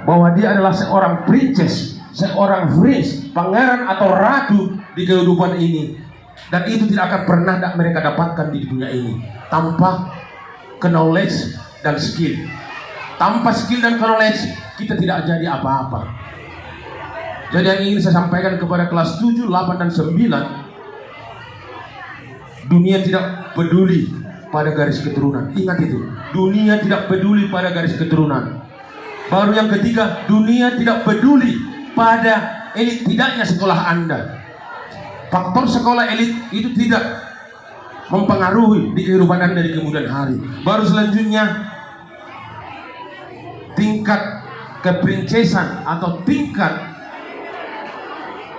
bahwa dia adalah seorang princess, seorang prince, pangeran atau ratu di kehidupan ini. Dan itu tidak akan pernah mereka dapatkan di dunia ini tanpa knowledge dan skill. Tanpa skill dan knowledge kita tidak jadi apa-apa. Jadi yang ingin saya sampaikan kepada kelas 7, 8, dan 9, dunia tidak peduli pada garis keturunan. Ingat itu, dunia tidak peduli pada garis keturunan. Baru yang ketiga, dunia tidak peduli pada elit tidaknya sekolah Anda. Faktor sekolah elit itu tidak mempengaruhi di kehidupan Anda di kemudian hari. Baru selanjutnya, tingkat keprincesan atau tingkat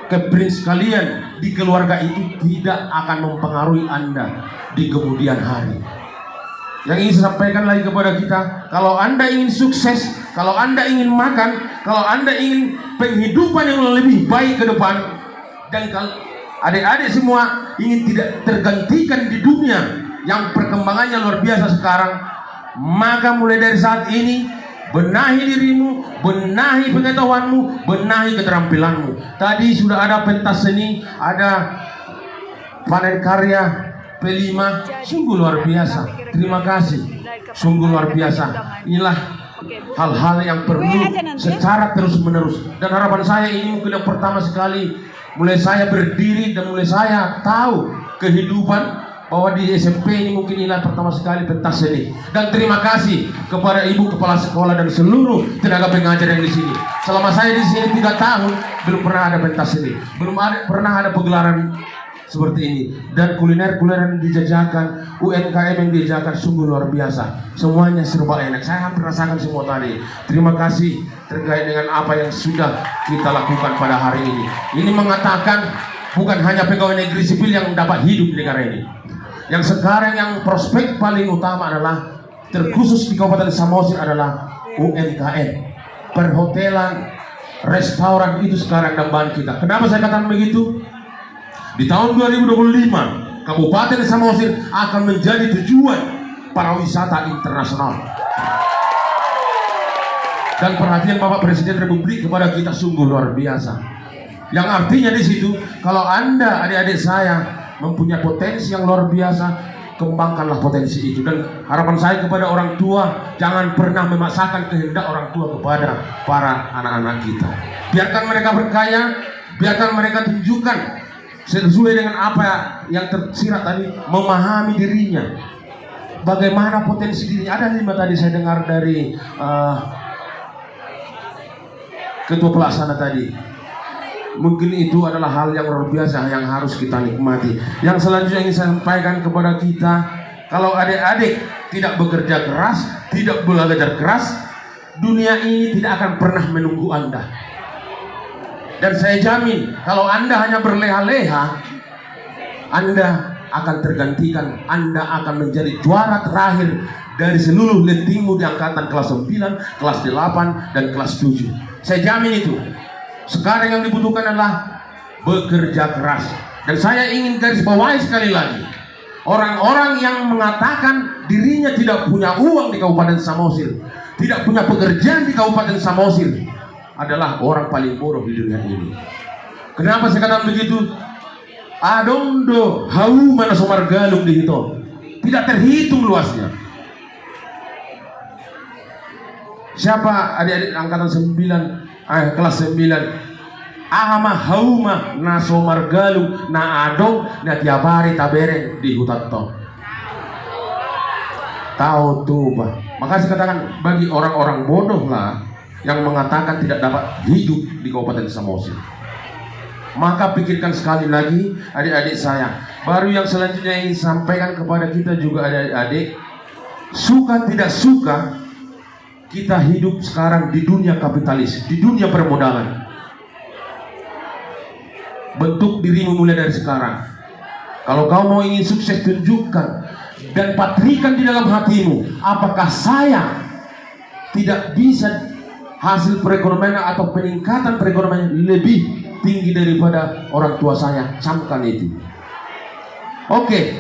keprince kalian di keluarga itu tidak akan mempengaruhi Anda di kemudian hari. Yang ingin saya sampaikan lagi kepada kita, kalau Anda ingin sukses, kalau Anda ingin makan, kalau Anda ingin penghidupan yang lebih baik ke depan, dan kalau adik-adik semua ingin tidak tergantikan di dunia yang perkembangannya luar biasa sekarang, maka mulai dari saat ini benahi dirimu, benahi pengetahuanmu, benahi keterampilanmu. Tadi sudah ada pentas seni, ada panen karya P5, sungguh luar biasa. Terima kasih, sungguh luar biasa. Inilah hal-hal yang perlu secara terus-menerus. Dan harapan saya ini mungkin yang pertama sekali mulai saya berdiri dan mulai saya tahu kehidupan, bahwa di SMP ini mungkin inilah pertama sekali pentas seni. Dan terima kasih kepada ibu kepala sekolah dan seluruh tenaga pengajar yang di sini. Selama saya di sini 3 tahun belum pernah ada pentas seni, belum pernah ada pegelaran seperti ini. Dan kuliner yang dijajakan, UMKM yang dijajakan sungguh luar biasa. Semuanya serba enak. Saya hampir rasakan semua tadi. Terima kasih terkait dengan apa yang sudah kita lakukan pada hari ini. Ini mengatakan bukan hanya pegawai negeri sipil yang dapat hidup di negara ini. Yang sekarang yang prospek paling utama adalah, terkhusus di Kabupaten Samosir, adalah UMKM, perhotelan, restoran, itu sekarang dambaan kita. Kenapa saya katakan begitu? Di tahun 2025 Kabupaten Samosir akan menjadi tujuan para wisata internasional. Dan perhatian Bapak Presiden Republik kepada kita sungguh luar biasa. Yang artinya di situ, kalau Anda, adik-adik saya, mempunyai potensi yang luar biasa, kembangkanlah potensi itu. Dan harapan saya kepada orang tua, jangan pernah memaksakan kehendak orang tua kepada para anak-anak kita. Biarkan mereka berkaya, biarkan mereka tunjukkan sesuai dengan apa yang tersirat tadi, memahami dirinya, bagaimana potensi dirinya. Ada 5 tadi saya dengar dari ketua pelaksana tadi. Mungkin itu adalah hal yang luar biasa yang harus kita nikmati. Yang selanjutnya ingin saya sampaikan kepada kita, kalau adik-adik tidak bekerja keras, tidak belajar keras, dunia ini tidak akan pernah menunggu Anda. Dan saya jamin, kalau Anda hanya berleha-leha, Anda akan tergantikan. Anda akan menjadi juara terakhir dari seluruh lettingmu di angkatan kelas 9, kelas 8, dan kelas 7. Saya jamin itu. Sekarang yang dibutuhkan adalah bekerja keras. Dan saya ingin garis bawahi sekali lagi, orang-orang yang mengatakan dirinya tidak punya uang di Kabupaten Samosir, tidak punya pekerjaan di Kabupaten Samosir, adalah orang paling bodoh di dunia ini. Kenapa saya katakan begitu? Adondo hau mana Somargalung dihitung, tidak terhitung luasnya. Siapa adik-adik angkatan 9, kelas 9? Ahama hauma na Somargalung na adong na tiabari tabere di hutan to. Tahu tuh Pak. Maka saya katakan, bagi orang-orang bodoh lah yang mengatakan tidak dapat hidup di Kabupaten Samosir. Maka pikirkan sekali lagi adik-adik saya. Baru yang selanjutnya ingin sampaikan kepada kita juga adik-adik, suka tidak suka, kita hidup sekarang di dunia kapitalis, di dunia permodalan. Bentuk dirimu mulai dari sekarang. Kalau kau mau ingin sukses, tunjukkan dan patrikan di dalam hatimu, apakah saya tidak bisa hasil perekonomian atau peningkatan perekonomian lebih tinggi daripada orang tua saya? Camkan itu. Oke,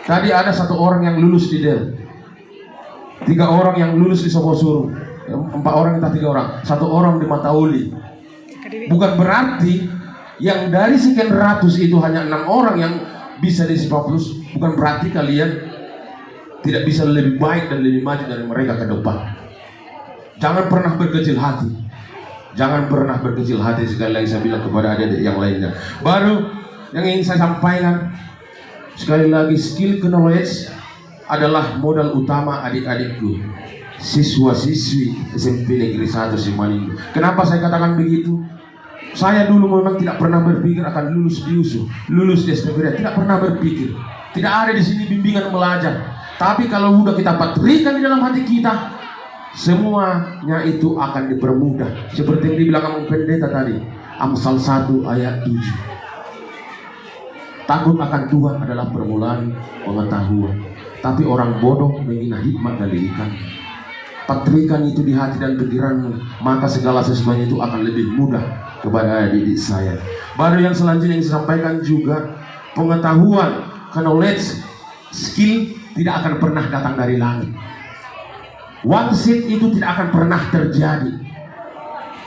tadi ada 1 orang yang lulus di Del, 3 orang yang lulus di Sokosuru, 4 orang entah 3 orang, 1 orang di mata uli. Bukan berarti yang dari sekian ratus itu hanya 6 orang yang bisa disipapus. Bukan berarti kalian tidak bisa lebih baik dan lebih maju dari mereka ke depan. Jangan pernah berkecil hati. Jangan pernah berkecil hati, sekali lagi saya bilang kepada adik-adik yang lainnya. Baru yang ingin saya sampaikan, sekali lagi, skill knowledge adalah modal utama adik-adikku, siswa-siswi SMP Negeri 1 Simanindo. Kenapa saya katakan begitu? Saya dulu memang tidak pernah berpikir akan lulus di USU, lulus di STPDN, tidak pernah berpikir. Tidak ada di sini bimbingan belajar. Tapi kalau sudah kita patrikan di dalam hati kita, semuanya itu akan dipermudah. Seperti yang dibilang Om Pendeta tadi, Amsal 1 ayat 7. Takut akan Tuhan adalah permulaan pengetahuan, tapi orang bodoh menghina hikmat dan didikan. Patrikan itu di hati dan pikiranmu, maka segala sesuatunya itu akan lebih mudah kepada adik-adik saya. Baru yang selanjutnya yang saya sampaikan juga, pengetahuan, knowledge, skill tidak akan pernah datang dari langit. One seat itu tidak akan pernah terjadi.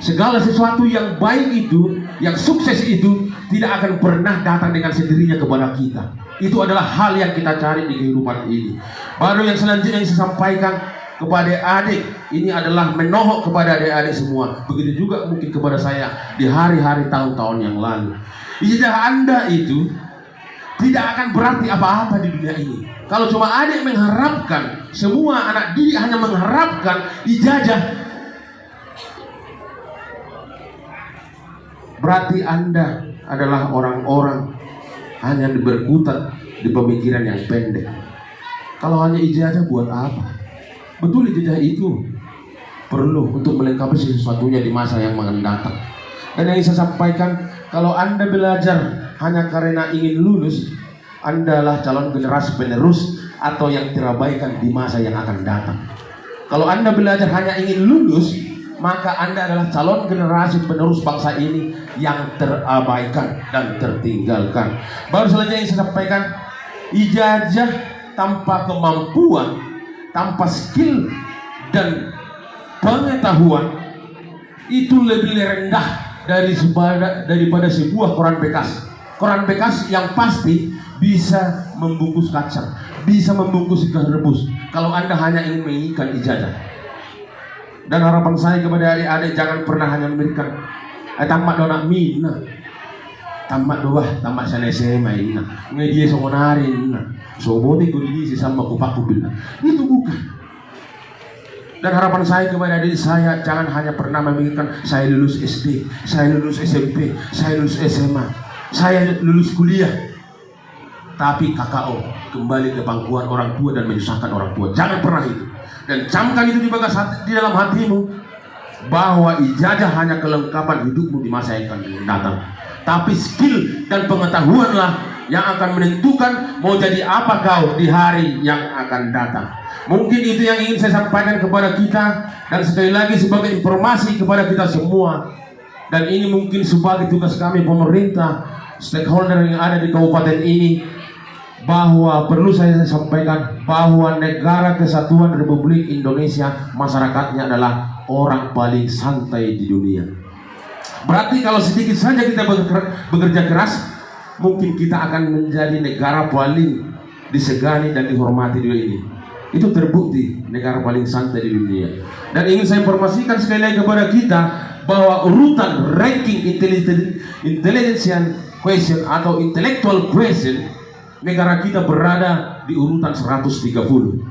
Segala sesuatu yang baik itu, yang sukses itu tidak akan pernah datang dengan sendirinya kepada kita. Itu adalah hal yang kita cari di kehidupan ini. Baru yang selanjutnya yang saya sampaikan kepada adik, ini adalah menohok kepada adik-adik semua. Begitu juga mungkin kepada saya di hari-hari tahun-tahun yang lalu. Ijazah Anda itu tidak akan berarti apa-apa di dunia ini. Kalau cuma adik mengharapkan, semua anak didik hanya mengharapkan ijazah, berarti Anda adalah orang-orang hanya berkutat di pemikiran yang pendek. Kalau hanya ijazah buat apa? Betul, ijazah itu perlu untuk melengkapi sesuatunya di masa yang akan datang. Dan yang saya sampaikan, kalau Anda belajar hanya karena ingin lulus, Anda adalah calon generasi penerus atau yang terabaikan di masa yang akan datang. Kalau Anda belajar hanya ingin lulus, maka Anda adalah calon generasi penerus bangsa ini yang terabaikan dan tertinggalkan. Baru selanjutnya yang saya sampaikan, ijazah tanpa kemampuan, tanpa skill dan pengetahuan itu lebih rendah daripada sebuah koran bekas. Koran bekas yang pasti bisa membungkus kacang, bisa membungkus ikan rebus. Kalau Anda hanya ingin menginginkan ijazah. Dan harapan saya kepada adik-adik, jangan pernah hanya memberikan tamat dona mina, tamat doa, tamat sana SMA ina, ngedia songonari ina, sobote kudisi sama kupaku bila. Itu bukan. Dan harapan saya kepada adik saya, jangan hanya pernah memikirkan saya lulus SD, saya lulus SMP, saya lulus SMA, saya lulus kuliah. Tapi KKO, kembali ke pangkuan orang tua dan menyusahkan orang tua. Jangan pernah itu. Dan camkan itu di dalam hatimu, bahwa ijazah hanya kelengkapan hidupmu di masa yang akan datang. Tapi skill dan pengetahuanlah yang akan menentukan mau jadi apa kau di hari yang akan datang. Mungkin itu yang ingin saya sampaikan kepada kita. Dan sekali lagi sebagai informasi kepada kita semua, dan ini mungkin sebagai tugas kami pemerintah, stakeholder yang ada di kabupaten ini, bahwa perlu saya sampaikan bahwa Negara Kesatuan Republik Indonesia, masyarakatnya adalah orang paling santai di dunia. Berarti kalau sedikit saja kita bekerja keras, mungkin kita akan menjadi negara paling disegani dan dihormati di dunia ini. Itu terbukti negara paling santai di dunia. Dan ingin saya informasikan sekali lagi kepada kita bahwa urutan ranking intelligence question atau intellectual question, negara kita berada di urutan 130.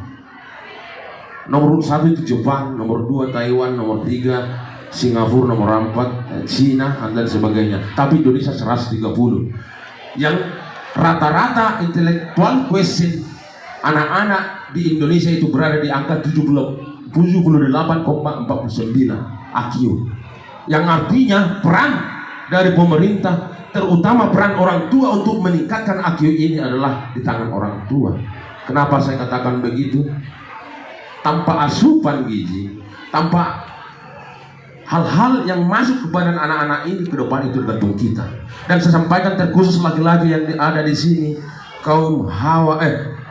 Nomor 1 itu Jepang, nomor 2 Taiwan, nomor 3 Singapura, nomor 4 Cina, dan sebagainya. Tapi Indonesia 130. Yang rata-rata intellectual question anak-anak di Indonesia itu berada di angka 78,49 IQ. Yang artinya peran dari pemerintah, terutama peran orang tua untuk meningkatkan IQ ini adalah di tangan orang tua. Kenapa saya katakan begitu? Tanpa asupan gizi, tanpa hal-hal yang masuk ke badan anak-anak ini ke depan, itu tergantung kita. Dan saya sampaikan terkhusus laki-laki yang ada di sini, kaum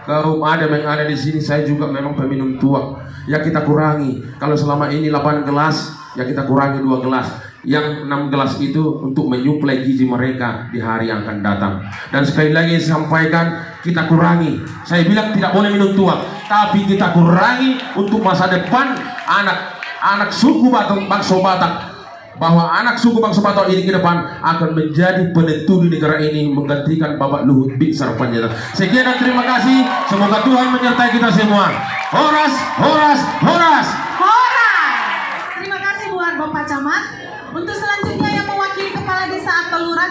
Kaum Adam yang ada di sini, saya juga memang peminum tua. Ya kita kurangi. Kalau selama ini 8 gelas, ya kita kurangi 2 gelas. Yang 6 gelas itu untuk menyuplai gizi mereka di hari yang akan datang. Dan sekali lagi saya sampaikan, kita kurangi. Saya bilang tidak boleh minum tua, tapi kita kurangi untuk masa depan anak suku bangsa Batak, bahwa anak suku bangsa Batak ini ke depan akan menjadi penentu di negara ini, menggantikan Bapak Luhut Binsar Panjaitan. Sekian dan terima kasih. Semoga Tuhan menyertai kita semua. Horas, horas, horas. Horas. Terima kasih buat Bapak Camat. Untuk selanjutnya yang mewakili Kepala Desa atau Lurah